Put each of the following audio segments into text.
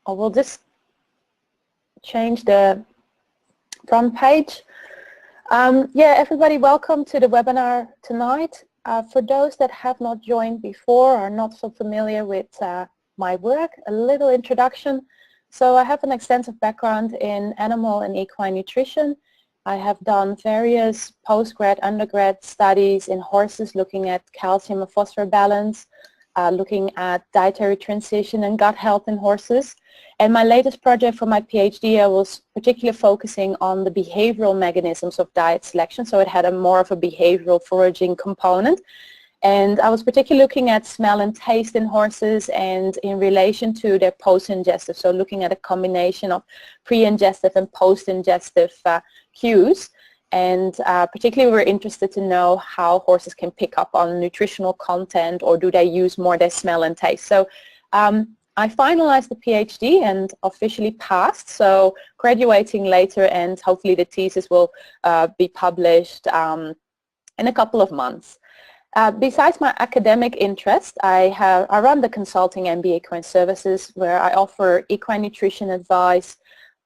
I will just change the front page. Yeah, everybody, welcome to the webinar tonight. For those that have not joined before or are not so familiar with my work, a little introduction. So I have an extensive background in animal and equine nutrition. I have done various postgrad, undergrad studies in horses looking at calcium and phosphorus balance, looking at dietary transition and gut health in horses. And my latest project for my PhD, I was particularly focusing on the behavioral mechanisms of diet selection, so it had a more of a behavioral foraging component. And I was particularly looking at smell and taste in horses and in relation to their post-ingestive, so looking at a combination of pre-ingestive and post-ingestive cues. And particularly we're interested to know how horses can pick up on nutritional content, or do they use more their smell and taste. So I finalized the PhD and officially passed, so graduating later, and hopefully the thesis will be published in a couple of months. Besides my academic interest, I run the consulting MBA Equine Services, where I offer equine nutrition advice,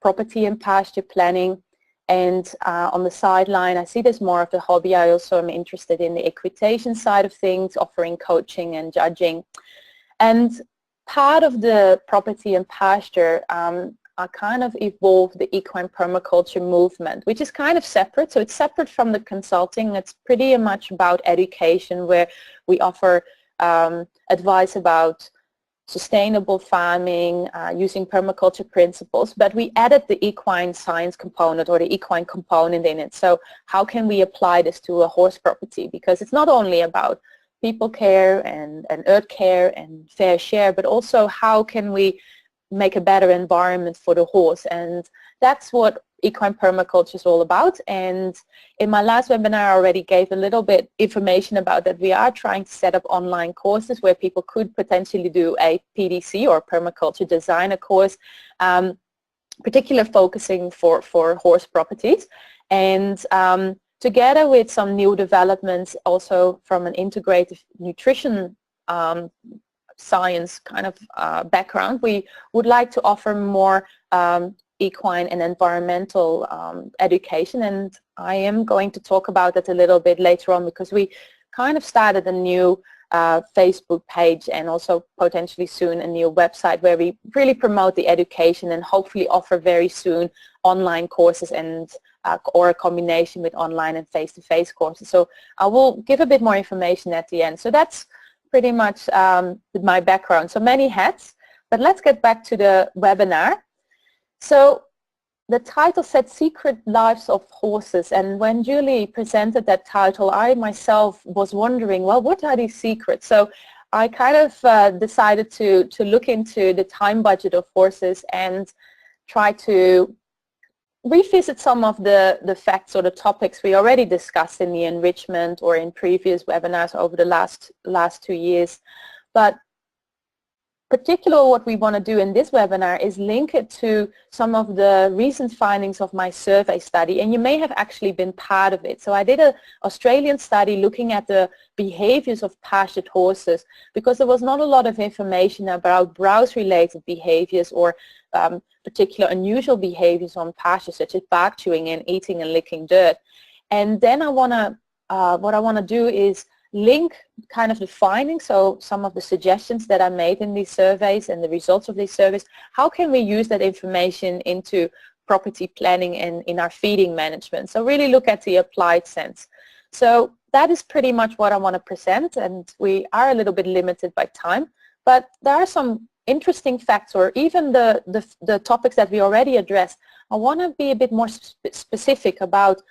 property and pasture planning, and on the sideline, I see this more of a hobby. I also am interested in the equitation side of things, offering coaching and judging. And part of the property and pasture, I kind of evolved the equine permaculture movement, which is kind of separate. So it's separate from the consulting. It's pretty much about education, where we offer advice about sustainable farming, using permaculture principles, but we added the equine science component, or the equine component in it. So how can we apply this to a horse property? Because it's not only about people care and earth care and fair share, but also how can we make a better environment for the horse? And that's what equine permaculture is all about. And in my last webinar, I already gave a little bit information about that. We are trying to set up online courses where people could potentially do a PDC, or permaculture designer course, particularly focusing for horse properties. And together with some new developments also from an integrative nutrition science kind of background, we would like to offer more equine and environmental education, and I am going to talk about that a little bit later on, because we kind of started a new Facebook page, and also potentially soon a new website, where we really promote the education and hopefully offer very soon online courses and or a combination with online and face-to-face courses. So I will give a bit more information at the end. So that's pretty much my background. So many hats, but let's get back to the webinar. So the title said Secret Lives of Horses, and when Julie presented that title, I myself was wondering, well, what are these secrets? So I kind of decided to look into the time budget of horses and try to revisit some of the facts or the topics we already discussed in the enrichment or in previous webinars over the last 2 years. But particularly what we want to do in this webinar is link it to some of the recent findings of my survey study, and you may have actually been part of it. So I did an Australian study looking at the behaviors of pastured horses, because there was not a lot of information about browse-related behaviors or particular unusual behaviors on pasture, such as bark chewing and eating and licking dirt. And then what I want to do is link kind of the findings, so some of the suggestions that I made in these surveys and the results of these surveys, how can we use that information into property planning and in our feeding management? So really look at the applied sense. So that is pretty much what I want to present, and we are a little bit limited by time, but there are some interesting facts, or even the topics that we already addressed. I want to be a bit more specific about,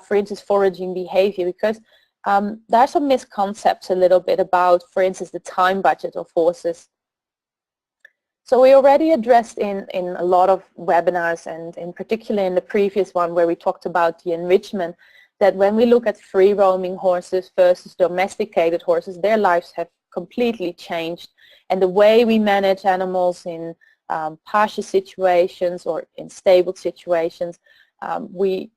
for instance, foraging behavior, because there are some misconceptions a little bit about, for instance, the time budget of horses. So we already addressed in a lot of webinars, and in particular in the previous one where we talked about the enrichment, that when we look at free-roaming horses versus domesticated horses, their lives have completely changed. And the way we manage animals in pasture situations or in stable situations, we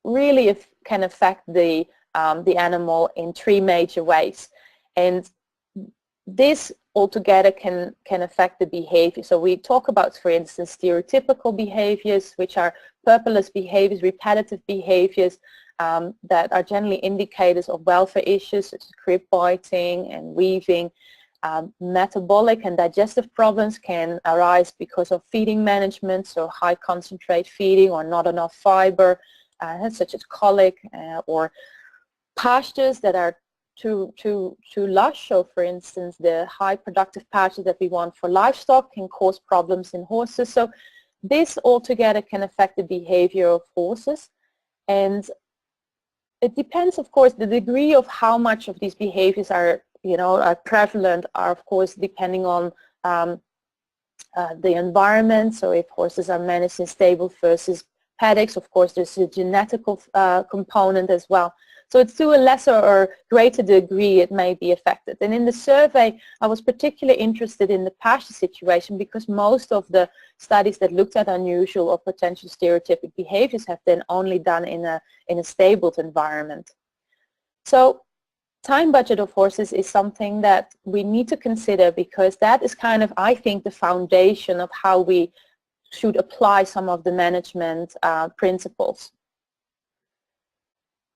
really can affect the animal in 3 major ways. And this altogether can affect the behavior. So we talk about, for instance, stereotypical behaviors, which are purposeless behaviors, repetitive behaviors that are generally indicators of welfare issues such as crib biting and weaving. Metabolic and digestive problems can arise because of feeding management, so high concentrate feeding or not enough fiber, such as colic, or pastures that are too lush. So for instance, the high productive pastures that we want for livestock can cause problems in horses. So this altogether can affect the behavior of horses, and it depends, of course, the degree of how much of these behaviors are prevalent are, of course, depending on the environment. So if horses are managed in stables versus paddocks, of course, there's a genetical component as well. So it's to a lesser or greater degree it may be affected. And in the survey, I was particularly interested in the pasture situation because most of the studies that looked at unusual or potential stereotypic behaviors have been only done in a stabled environment. So time budget of horses is something that we need to consider because that is kind of, I think, the foundation of how we should apply some of the management principles.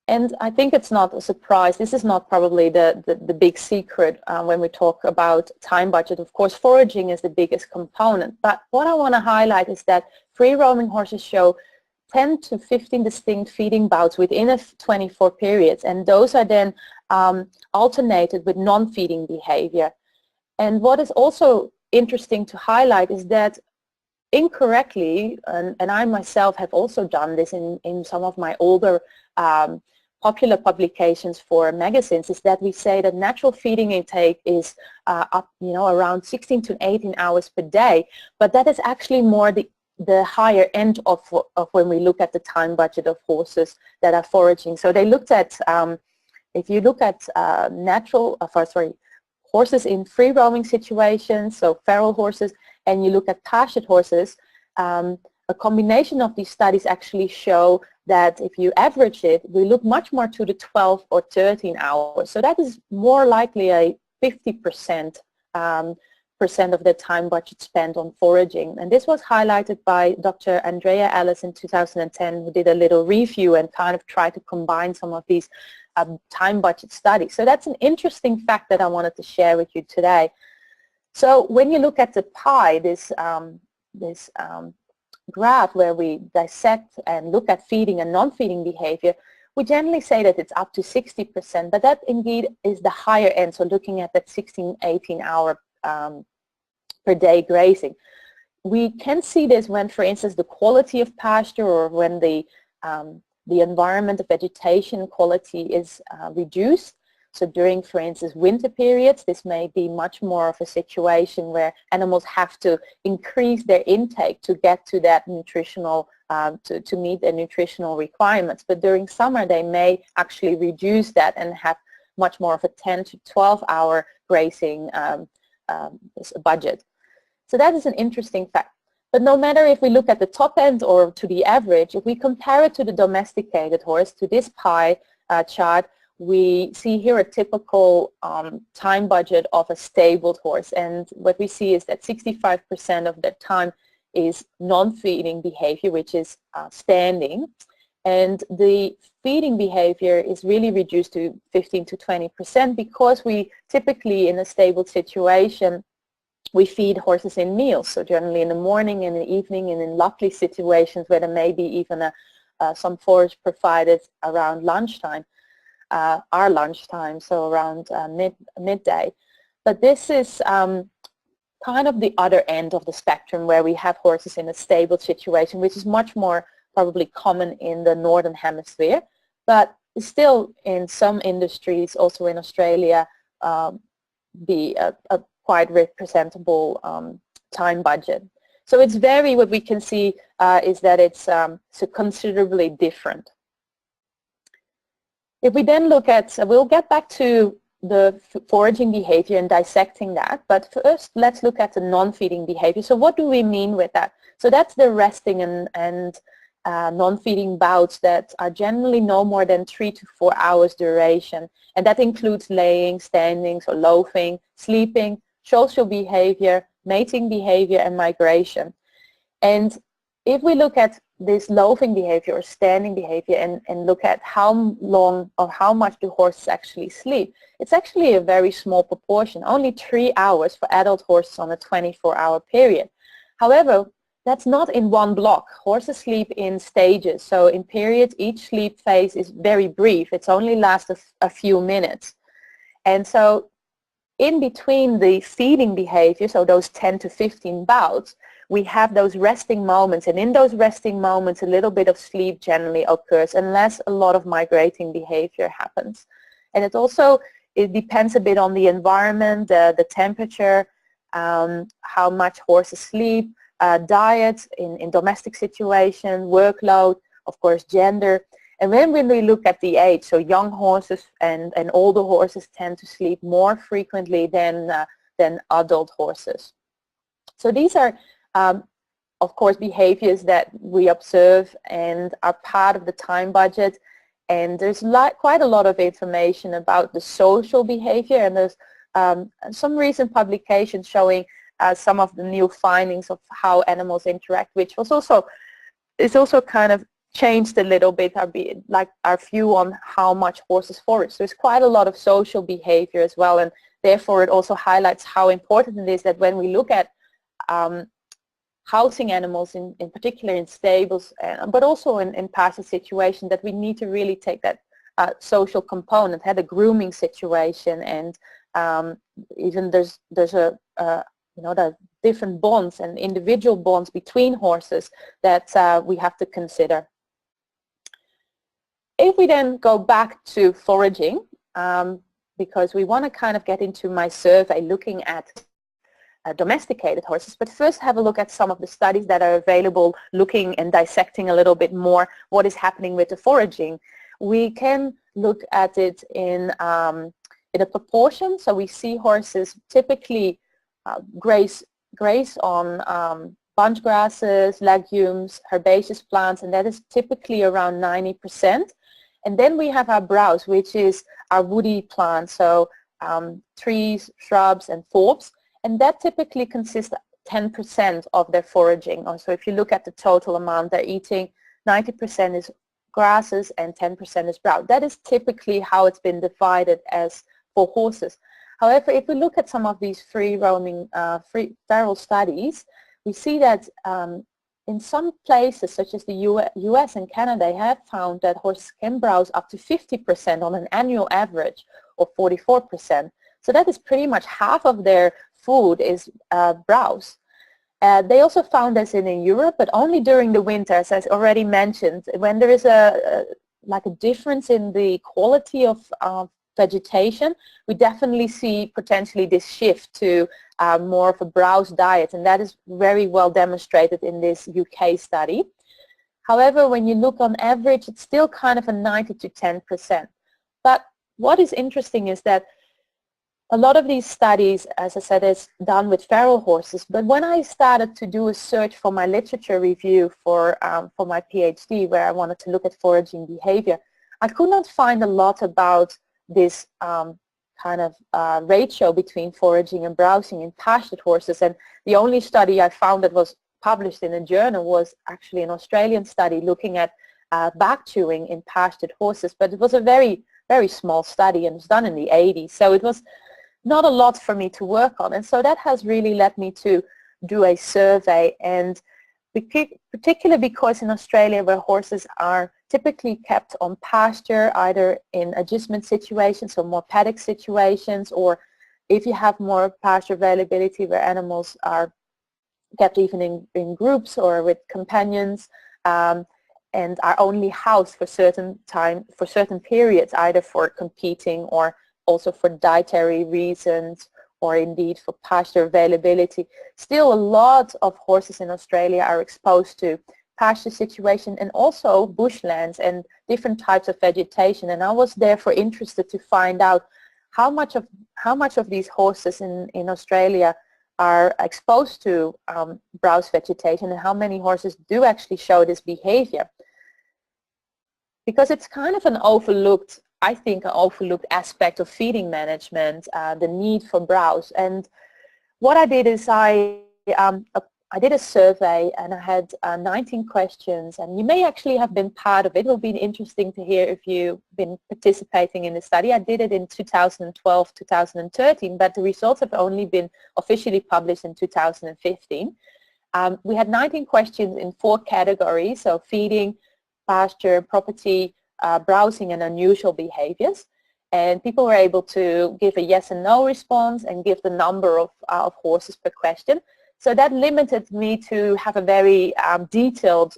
And I think it's not a surprise. This is not probably the big secret when we talk about time budget. Of course, foraging is the biggest component. But what I want to highlight is that free-roaming horses show 10 to 15 distinct feeding bouts within a 24 periods. And those are then alternated with non-feeding behavior. And what is also interesting to highlight is that incorrectly, and I myself have also done this in some of my older popular publications for magazines, is that we say that natural feeding intake is up, around 16 to 18 hours per day, but that is actually more the higher end of when we look at the time budget of horses that are foraging. So they looked at, if you look at horses in free roaming situations, so feral horses, and you look at pastured horses, a combination of these studies actually show that if you average it, we look much more to the 12 or 13 hours. So that is more likely a 50% of the time budget spent on foraging. And this was highlighted by Dr. Andrea Ellis in 2010, who did a little review and kind of tried to combine some of these time budget studies. So that's an interesting fact that I wanted to share with you today. So when you look at the pie, this graph where we dissect and look at feeding and non-feeding behavior, we generally say that it's up to 60%, but that indeed is the higher end, so looking at that 16, 18 hour per day grazing. We can see this when, for instance, the quality of pasture or when the environment of vegetation quality is reduced. So during, for instance, winter periods, this may be much more of a situation where animals have to increase their intake to get to that nutritional, to meet their nutritional requirements. But during summer, they may actually reduce that and have much more of a 10 to 12 hour grazing budget. So that is an interesting fact. But no matter if we look at the top end or to the average, if we compare it to the domesticated horse, to this pie chart, we see here a typical time budget of a stabled horse, and what we see is that 65% of the time is non-feeding behavior, which is standing, and the feeding behavior is really reduced to 15 to 20% because we typically, in a stable situation, we feed horses in meals, so generally in the morning and in the evening, and in lovely situations where there may be even some forage provided around lunchtime. Our lunchtime, so around midday. But this is kind of the other end of the spectrum where we have horses in a stable situation, which is much more probably common in the northern hemisphere, but still in some industries, also in Australia, be a quite representable time budget. So it's what we can see is that it's so considerably different. If we then look at, we'll get back to the foraging behavior and dissecting that, but first let's look at the non-feeding behavior. So what do we mean with that? So that's the resting and non-feeding bouts that are generally no more than 3 to 4 hours duration. And that includes laying, standing, so loafing, sleeping, social behavior, mating behavior, and migration. And if we look at this loafing behavior or standing behavior and look at how long or how much do horses actually sleep, it's actually a very small proportion, only 3 hours for adult horses on a 24-hour period. However, that's not in one block. Horses sleep in stages, so in periods each sleep phase is very brief. It's only lasts a few minutes. And so in between the feeding behavior, so those 10 to 15 bouts, we have those resting moments, and in those resting moments a little bit of sleep generally occurs unless a lot of migrating behavior happens. And it depends a bit on the environment, the temperature, how much horses sleep, diet in domestic situation, workload, of course gender. And when we look at the age, so young horses and older horses tend to sleep more frequently than adult horses. So these are of course behaviors that we observe and are part of the time budget, and there's quite a lot of information about the social behavior, and there's some recent publications showing some of the new findings of how animals interact, which was also kind of changed a little bit our view on how much horses forage. So there's quite a lot of social behavior as well, and therefore it also highlights how important it is that when we look at housing animals, in particular in stables, but also in pasture situations, that we need to really take that social component, had a grooming situation, and even there's the different bonds and individual bonds between horses that we have to consider. If we then go back to foraging, because we want to kind of get into my survey looking at domesticated horses, but first have a look at some of the studies that are available looking and dissecting a little bit more what is happening with the foraging. We can look at it in a proportion, so we see horses typically graze on bunch grasses, legumes, herbaceous plants, and that is typically around 90%. And then we have our browse, which is our woody plants, so trees, shrubs, and forbs. And that typically consists 10% of their foraging. So if you look at the total amount they're eating, 90% is grasses and 10% is browse. That is typically how it's been divided as for horses. However, if we look at some of these free-roaming, feral studies, we see that in some places, such as the US and Canada, they have found that horses can browse up to 50% on an annual average, or 44%. So that is pretty much half of their food is browse. They also found this in Europe, but only during the winter, as I already mentioned, when there is a difference in the quality of vegetation, we definitely see potentially this shift to more of a browse diet, and that is very well demonstrated in this UK study. However, when you look on average, it's still kind of a 90 to 10%. But what is interesting is that a lot of these studies, as I said, is done with feral horses, but when I started to do a search for my literature review for my PhD, where I wanted to look at foraging behavior, I could not find a lot about this ratio between foraging and browsing in pastured horses. And the only study I found that was published in a journal was actually an Australian study looking at back chewing in pastured horses, but it was a very, very small study and it was done in the 80s. So it was not a lot for me to work on, and so that has really led me to do a survey, and particularly because in Australia, where horses are typically kept on pasture, either in adjustment situations or more paddock situations, or if you have more pasture availability where animals are kept even in groups or with companions, and are only housed for certain periods, either for competing or also for dietary reasons, or indeed for pasture availability. Still, a lot of horses in Australia are exposed to pasture situation and also bushlands and different types of vegetation. And I was therefore interested to find out how much of these horses in Australia are exposed to browse vegetation and how many horses do actually show this behavior. Because it's kind of an overlooked, I think, an overlooked aspect of feeding management, the need for browse. And what I did is I did a survey and I had 19 questions, and you may actually have been part of it. It will be interesting to hear if you've been participating in the study. I did it in 2012, 2013, but the results have only been officially published in 2015. We had 19 questions in 4 categories, so feeding, pasture, property, browsing, and unusual behaviors. And people were able to give a yes and no response and give the number of horses per question. So that limited me to have a very detailed,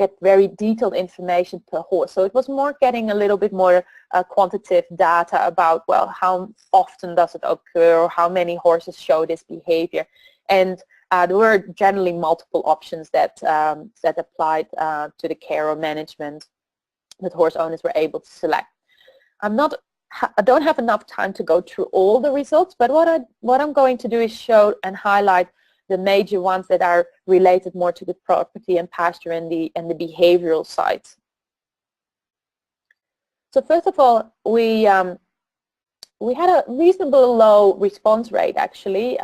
get very detailed information per horse. So it was more getting a little bit more quantitative data about, well, how often does it occur, or how many horses show this behavior. And there were generally multiple options that that applied to the care or management that horse owners were able to select. I don't have enough time to go through all the results, but what I'm going to do is show and highlight the major ones that are related more to the property and pasture and the behavioral side. So first of all, we had a reasonably low response rate actually.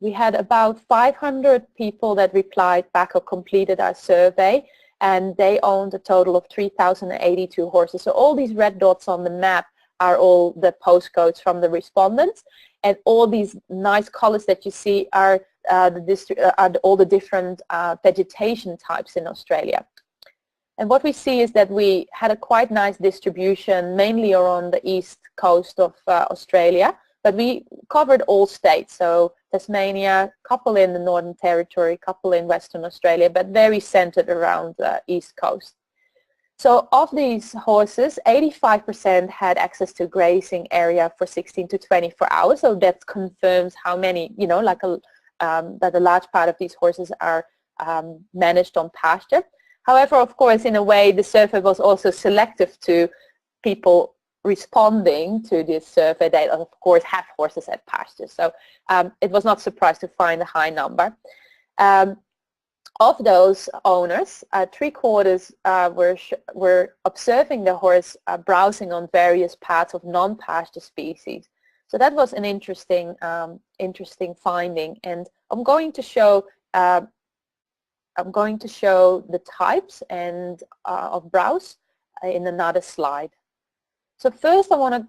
We had about 500 people that replied back or completed our survey, and they owned a total of 3,082 horses. So all these red dots on the map are all the postcodes from the respondents, and all these nice colors that you see are all the different vegetation types in Australia. And what we see is that we had a quite nice distribution, mainly around the east coast of Australia, but we covered all states, so Tasmania, couple in the Northern Territory, couple in Western Australia, but very centered around the east coast. So of these horses, 85% had access to grazing area for 16 to 24 hours. So that confirms how many, you know, like that a large part of these horses are managed on pasture. However, of course, in a way, the survey was also selective to people responding to this survey. They, of course, have horses at pasture. So it was not surprised to find a high number. Of those owners, 3/4 were observing the horse browsing on various parts of non-pasture species. So that was an interesting finding, and I'm going to show the types and of browse in another slide. So first, I want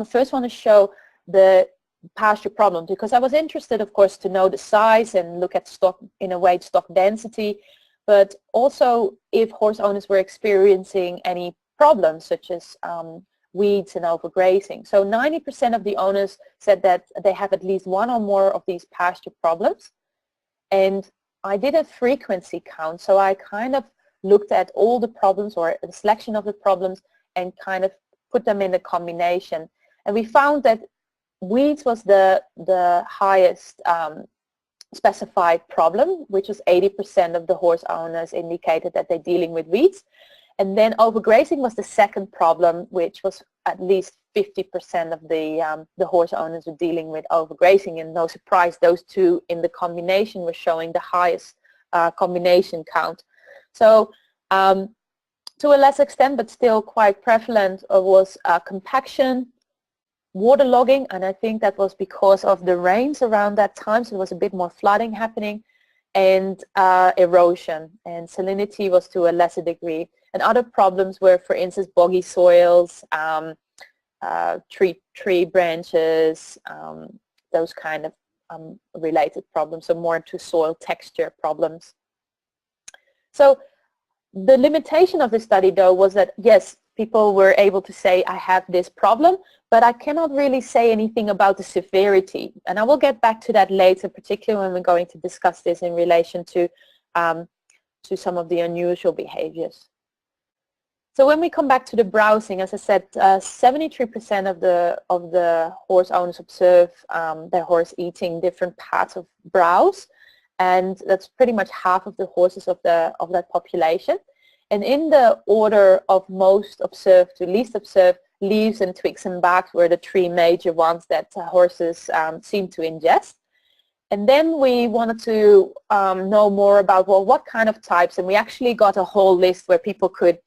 to show the pasture problem, because I was interested, of course, to know the size and look at stock, in a way, stock density, but also if horse owners were experiencing any problems such as weeds and overgrazing. So 90% of the owners said that they have at least one or more of these pasture problems, and I did a frequency count. So I kind of looked at all the problems, or a selection of the problems, and kind of put them in a combination, and we found that weeds was the highest specified problem, which was 80% of the horse owners indicated that they're dealing with weeds. And then overgrazing was the second problem, which was at least 50% of the horse owners were dealing with overgrazing. And no surprise, those two in the combination were showing the highest combination count. So to a less extent, but still quite prevalent, was compaction, waterlogging, and I think that was because of the rains around that time, so there was a bit more flooding happening, and erosion, and salinity was to a lesser degree. And other problems were, for instance, boggy soils, tree branches, those kind of related problems, so more to soil texture problems. So the limitation of the study, though, was that, yes, people were able to say, I have this problem, but I cannot really say anything about the severity. And I will get back to that later, particularly when we're going to discuss this in relation to some of the unusual behaviors. So when we come back to the browsing, as I said, 73% of the horse owners observe their horse eating different parts of browse, and that's pretty much half of the horses of that population. And in the order of most observed to least observed, leaves and twigs and bark were the three major ones that horses seem to ingest. And then we wanted to know more about, well, what kind of types, and we actually got a whole list where people could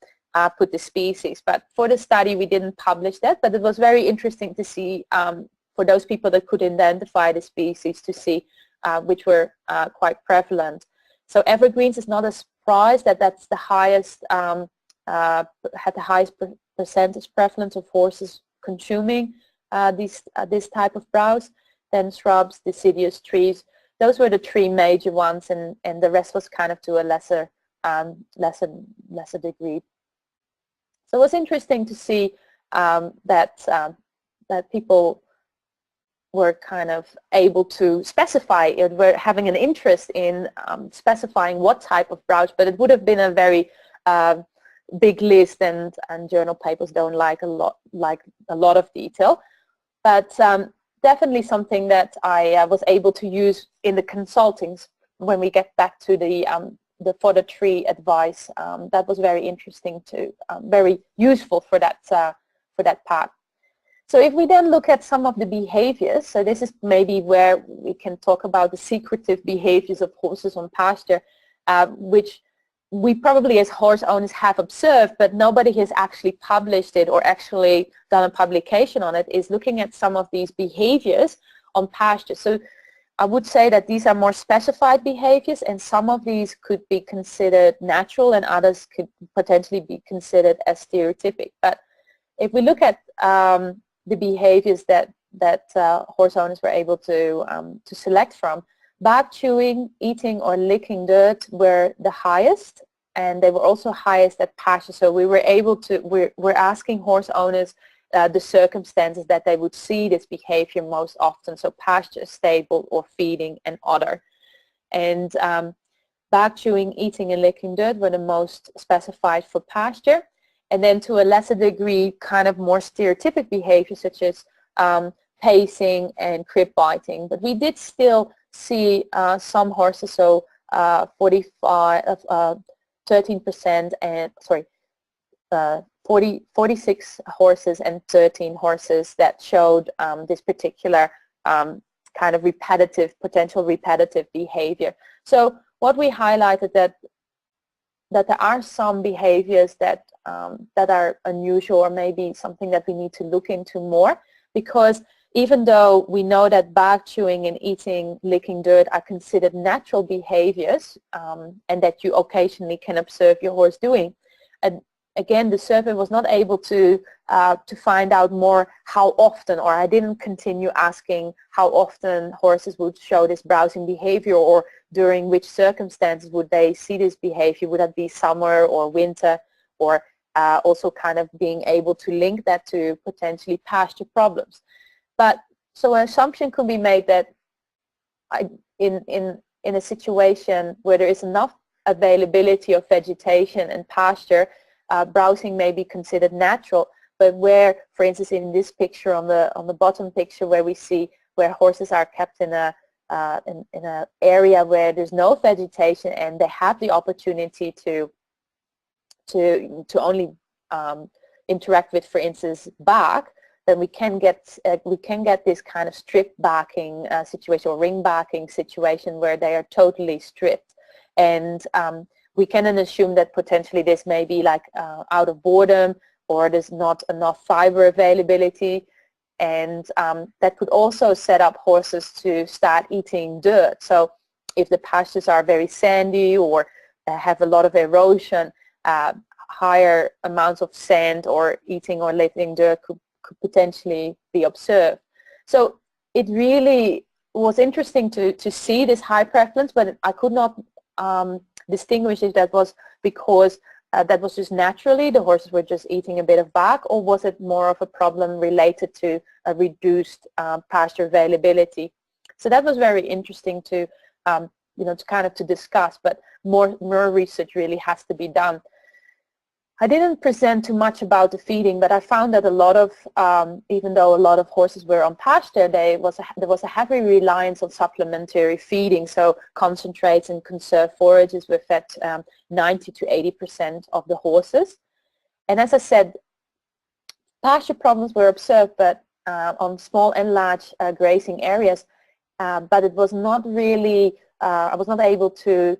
put the species. But for the study, we didn't publish that, but it was very interesting to see for those people that could identify the species to see which were quite prevalent. So evergreens is not a surprise that that's the highest, had the highest percentage prevalence of horses consuming this type of browse. Then shrubs, deciduous trees, those were the three major ones, and the rest was kind of to a lesser degree. So it was interesting to see that people were kind of able to specify, were having an interest in specifying what type of browse, but it would have been a very big list, and journal papers don't like a lot of detail. But definitely something that I was able to use in the consultings when we get back to the fodder tree advice. That was very interesting to, very useful for that part. So if we then look at some of the behaviors, so this is maybe where we can talk about the secretive behaviors of horses on pasture, which we probably as horse owners have observed, but nobody has actually published it or actually done a publication on it, is looking at some of these behaviors on pasture. So I would say that these are more specified behaviors, and some of these could be considered natural and others could potentially be considered as stereotypic. But if we look at the behaviors that horse owners were able to select from, bark chewing, eating or licking dirt were the highest, and they were also highest at pasture. So we were able to, we're asking horse owners the circumstances that they would see this behavior most often. So pasture, stable or feeding and other. And bark chewing, eating and licking dirt were the most specified for pasture. And then to a lesser degree, kind of more stereotypic behaviors such as pacing and crib biting. But we did still see some horses, so 13% and 46 horses and 13 horses that showed this particular kind of potential repetitive behavior. So what we highlighted that there are some behaviors that are unusual, or maybe something that we need to look into more, because even though we know that bark chewing and eating, licking dirt are considered natural behaviors, and that you occasionally can observe your horse doing, and again, the survey was not able to find out more how often, or I didn't continue asking how often horses would show this browsing behavior, or during which circumstances would they see this behavior. Would that be summer or winter, or also kind of being able to link that to potentially pasture problems. But so an assumption could be made that in a situation where there is enough availability of vegetation and pasture, browsing may be considered natural. But where, for instance, in this picture on the bottom picture, where we see where horses are kept in a area where there's no vegetation and they have the opportunity to only interact with, for instance, bark, then we can get this kind of strip barking situation, or ring barking situation, where they are totally stripped, and we can then assume that potentially this may be like out of boredom, or there's not enough fiber availability, and that could also set up horses to start eating dirt. So if the pastures are very sandy or have a lot of erosion, higher amounts of sand or eating or licking dirt could potentially be observed. So it really was interesting to see this high prevalence, but I could not distinguish if that was because that was just naturally the horses were just eating a bit of bark, or was it more of a problem related to a reduced pasture availability. So that was very interesting to to kind of to discuss, but more research really has to be done. I didn't present too much about the feeding, but I found that a lot of, even though a lot of horses were on pasture, there was a heavy reliance on supplementary feeding. So concentrates and conserved forages were fed 90 to 80% of the horses. And as I said, pasture problems were observed, but on small and large grazing areas, but it was not really, I was not able to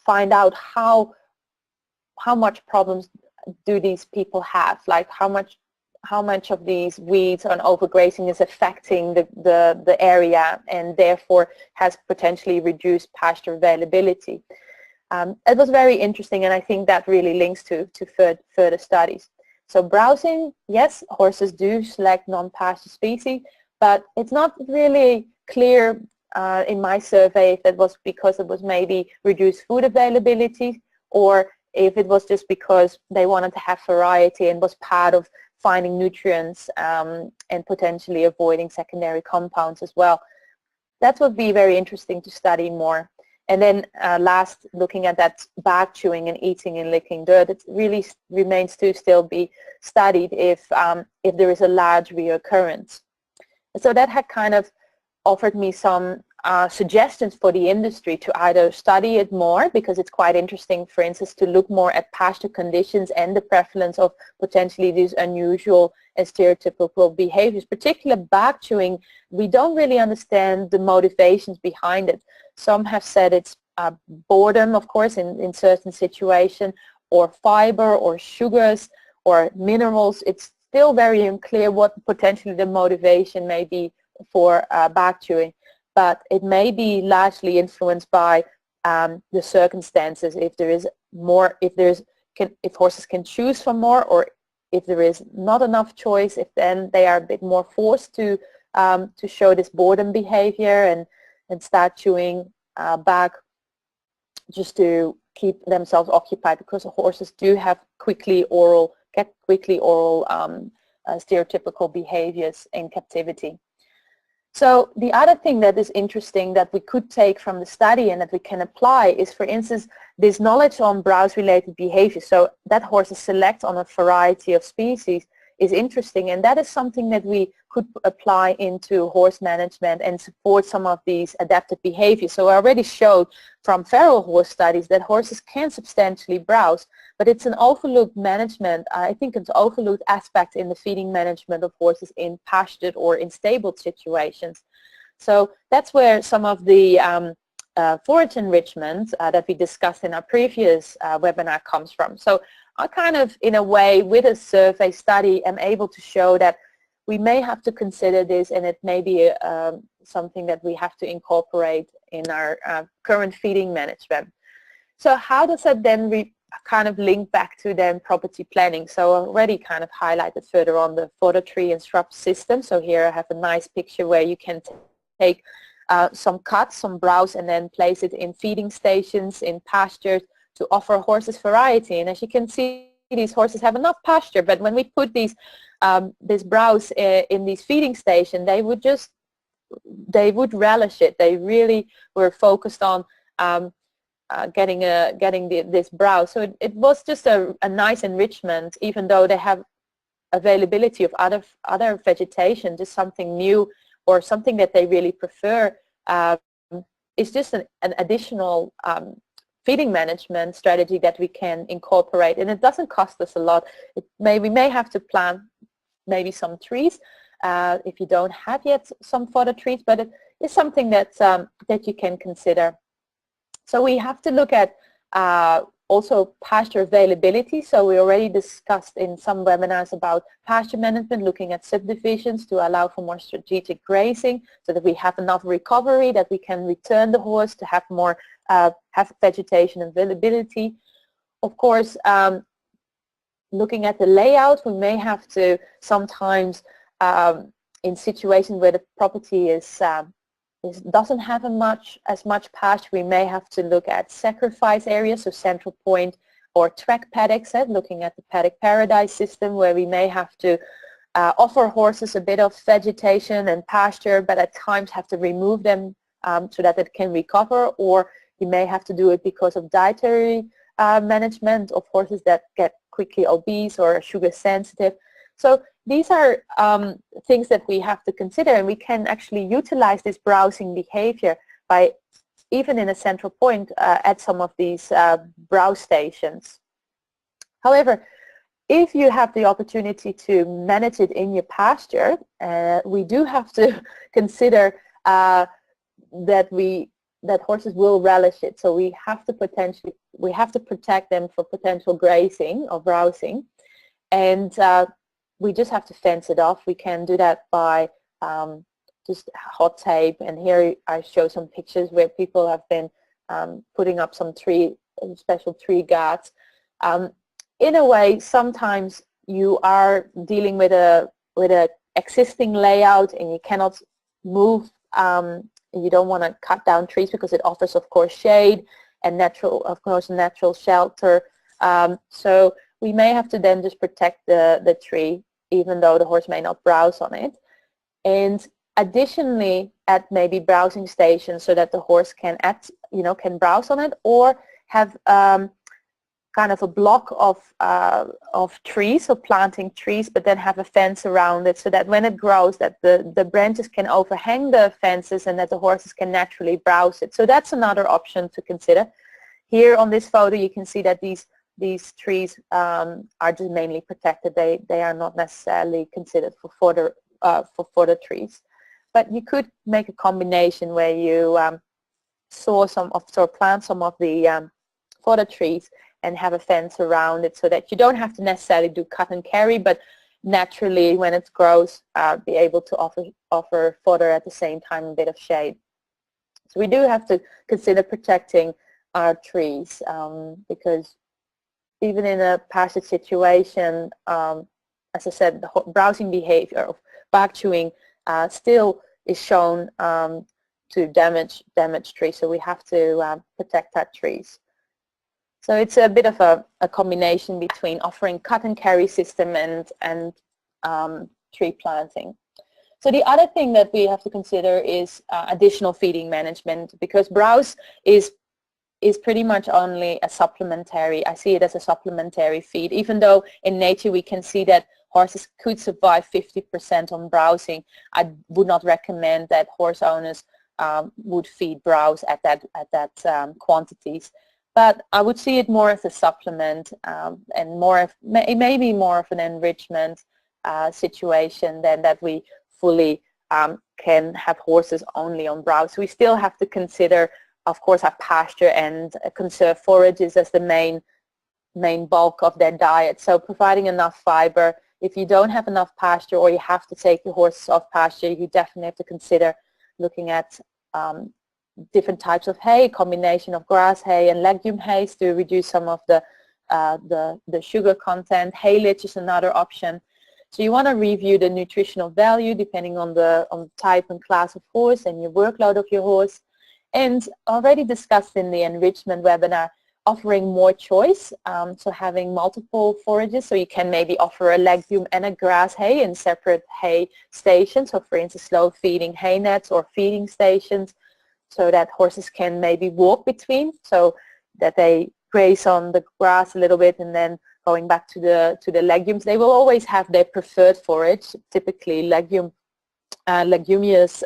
find out how much problems do these people have, like how much of these weeds and overgrazing is affecting the area and therefore has potentially reduced pasture availability. It was very interesting, and I think that really links to further studies. So browsing, yes, horses do select non-pasture species, but it's not really clear in my survey if it was because it was maybe reduced food availability, or if it was just because they wanted to have variety and was part of finding nutrients and potentially avoiding secondary compounds as well. That would be very interesting to study more. And then last, looking at that back chewing and eating and licking dirt, it really remains to still be studied if there is a large reoccurrence. So that had kind of offered me some suggestions for the industry to either study it more, because it's quite interesting, for instance, to look more at pasture conditions and the prevalence of potentially these unusual and stereotypical behaviors. Particularly back chewing, we don't really understand the motivations behind it. Some have said it's boredom, of course, in certain situations, or fiber or sugars or minerals. It's still very unclear what potentially the motivation may be for back chewing, but it may be largely influenced by the circumstances. If there is more, if horses can choose for more, or if there is not enough choice, if then they are a bit more forced to show this boredom behavior and start chewing back just to keep themselves occupied, because horses do have quickly oral stereotypical behaviors in captivity. So the other thing that is interesting that we could take from the study and that we can apply is, for instance, this knowledge on browse-related behavior. So that horses select on a variety of species is interesting, and that is something that we could apply into horse management and support some of these adaptive behaviors. So I already showed from feral horse studies that horses can substantially browse, but it's an overlooked management. I think it's an overlooked aspect in the feeding management of horses in pastured or in stable situations. So that's where some of the forage enrichment that we discussed in our previous webinar comes from. So I kind of, in a way, with a survey study, am able to show that we may have to consider this, and it may be something that we have to incorporate in our current feeding management. So how does that then kind of link back to then property planning? So I already kind of highlighted further on the fodder tree and shrub system. So here I have a nice picture where you can take some cuts, some browse, and then place it in feeding stations, in pastures, to offer horses variety. And as you can see, these horses have enough pasture, but when we put these this browse in these feeding stations, they would relish it. They really were focused on getting this browse. So it was just a nice enrichment, even though they have availability of other vegetation, just something new or something that they really prefer. It's just an additional feeding management strategy that we can incorporate, and it doesn't cost us a lot. We may have to plant maybe some trees if you don't have yet some fodder trees, but it is something that you can consider. So we have to look at also pasture availability. So we already discussed in some webinars about pasture management, looking at subdivisions to allow for more strategic grazing, so that we have enough recovery, that we can return the horse to have more have vegetation availability. Of course, looking at the layout, we may have to sometimes, in situations where the property doesn't have as much pasture, we may have to look at sacrifice areas, so central point or track paddocks, looking at the paddock paradise system, where we may have to offer horses a bit of vegetation and pasture, but at times have to remove them so that it can recover, or you may have to do it because of dietary management of horses that get quickly obese or sugar sensitive. So these are things that we have to consider, and we can actually utilize this browsing behavior by, even in a central point, at some of these browse stations. However, if you have the opportunity to manage it in your pasture, we do have to consider that horses will relish it. So we have to protect them for potential grazing or browsing, and we just have to fence it off. We can do that by just hot tape, and here I show some pictures where people have been putting up some special tree guards. In a way, sometimes you are dealing with a existing layout and you cannot move. You don't want to cut down trees because it offers, of course, shade and natural shelter. So we may have to then just protect the tree, even though the horse may not browse on it. And additionally, at maybe browsing stations, so that the horse can browse on it, or have kind of a block of trees, so planting trees, but then have a fence around it, so that when it grows, that the branches can overhang the fences and that the horses can naturally browse it. So that's another option to consider. Here on this photo, you can see that these trees are just mainly protected. They are not necessarily considered for fodder trees. But you could make a combination where you plant some of the fodder trees and have a fence around it, so that you don't have to necessarily do cut and carry, but naturally when it grows, be able to offer fodder at the same time, a bit of shade. So we do have to consider protecting our trees, because even in a pasture situation, as I said, the browsing behavior of bark chewing still is shown to damage trees, so we have to protect our trees. So it's a bit of a combination between offering cut and carry system and tree planting. So the other thing that we have to consider is additional feeding management, because browse is pretty much only a supplementary. I see it as a supplementary feed, even though in nature we can see that horses could survive 50% on browsing. I would not recommend that horse owners would feed browse at that quantities. But I would see it more as a supplement, and maybe more of an enrichment situation than that we fully can have horses only on browse. We still have to consider, of course, our pasture and conserve forages as the main bulk of their diet. So providing enough fiber. If you don't have enough pasture, or you have to take your horses off pasture, you definitely have to consider looking at different types of hay, combination of grass hay and legume hay to reduce some of the sugar content. Haylage is another option. So you want to review the nutritional value depending on the type and class of horse and your workload of your horse. And already discussed in the enrichment webinar, offering more choice, so having multiple forages, so you can maybe offer a legume and a grass hay in separate hay stations, so for instance slow feeding hay nets or feeding stations, so that horses can maybe walk between, so that they graze on the grass a little bit and then going back to the legumes. They will always have their preferred forage. Typically leguminous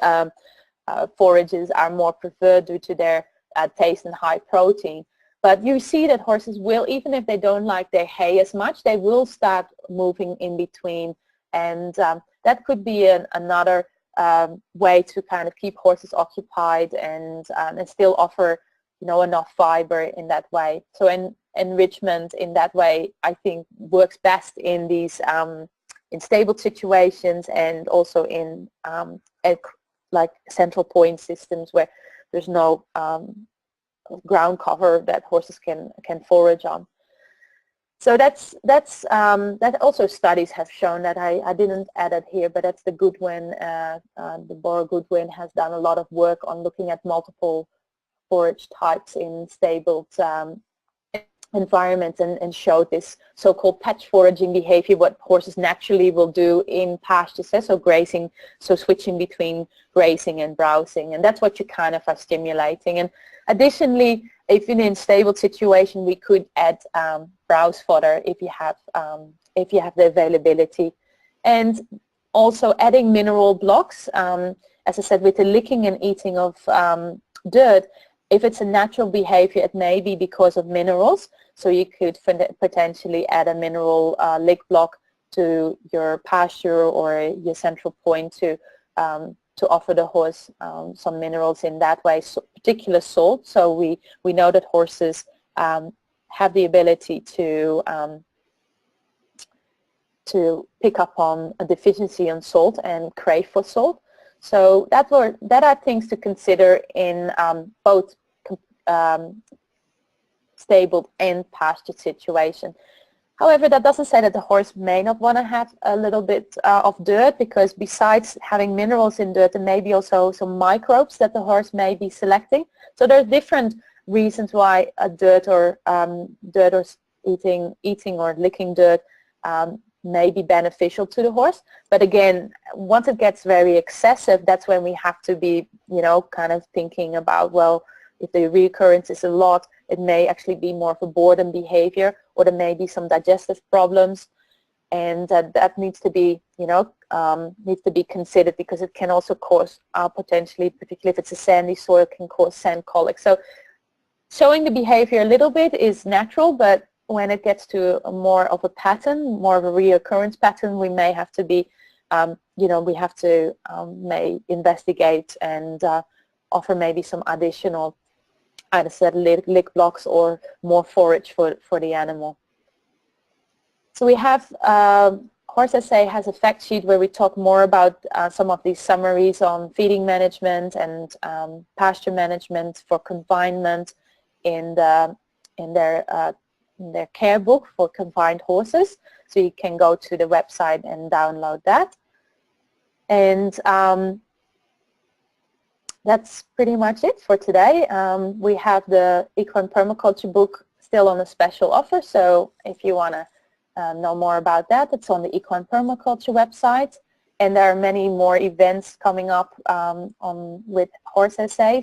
forages are more preferred due to their taste and high protein. But you see that horses will, even if they don't like their hay as much, they will start moving in between, and that could be another way to kind of keep horses occupied and still offer enough fiber in that way. So enrichment in that way, I think, works best in these in stable situations, and also in like central point systems where there's no ground cover that horses can forage on. So that also studies have shown that. I didn't add it here, but that's the Goodwin, the Borough Goodwin has done a lot of work on looking at multiple forage types in stable environments, and showed this so-called patch foraging behavior, what horses naturally will do in pastures, so grazing, so switching between grazing and browsing, and that's what you kind of are stimulating. And additionally, if in a stable situation, we could add browse fodder if you have the availability, and also adding mineral blocks. As I said, with the licking and eating of dirt, if it's a natural behavior, it may be because of minerals. So you could potentially add a mineral lick block to your pasture or your central point to offer the horse some minerals in that way, so particular salt. So we know that horses have the ability to pick up on a deficiency on salt and crave for salt. So that are things to consider in both stable and pastured situation. However, that doesn't say that the horse may not want to have a little bit of dirt, because besides having minerals in dirt, there may be also some microbes that the horse may be selecting. So there's different reasons why a dirt or eating or licking dirt may be beneficial to the horse. But again, once it gets very excessive, that's when we have to be, kind of thinking about, well, if the reoccurrence is a lot, it may actually be more of a boredom behavior, or there may be some digestive problems, and that needs to be, considered, because it can also cause potentially, particularly if it's a sandy soil, it can cause sand colic. So showing the behavior a little bit is natural, but when it gets to more of a pattern, more of a reoccurrence pattern, we may have to be, may investigate and offer maybe some additional, either said lick blocks or more forage for the animal. So we have, Horse SA has a fact sheet where we talk more about some of these summaries on feeding management and pasture management for confinement in their care book for confined horses. So you can go to the website and download that. And that's pretty much it for today. We have the Equine Permaculture book still on a special offer, so if you want to know more about that, it's on the Equine Permaculture website. And there are many more events coming up with Horse SA,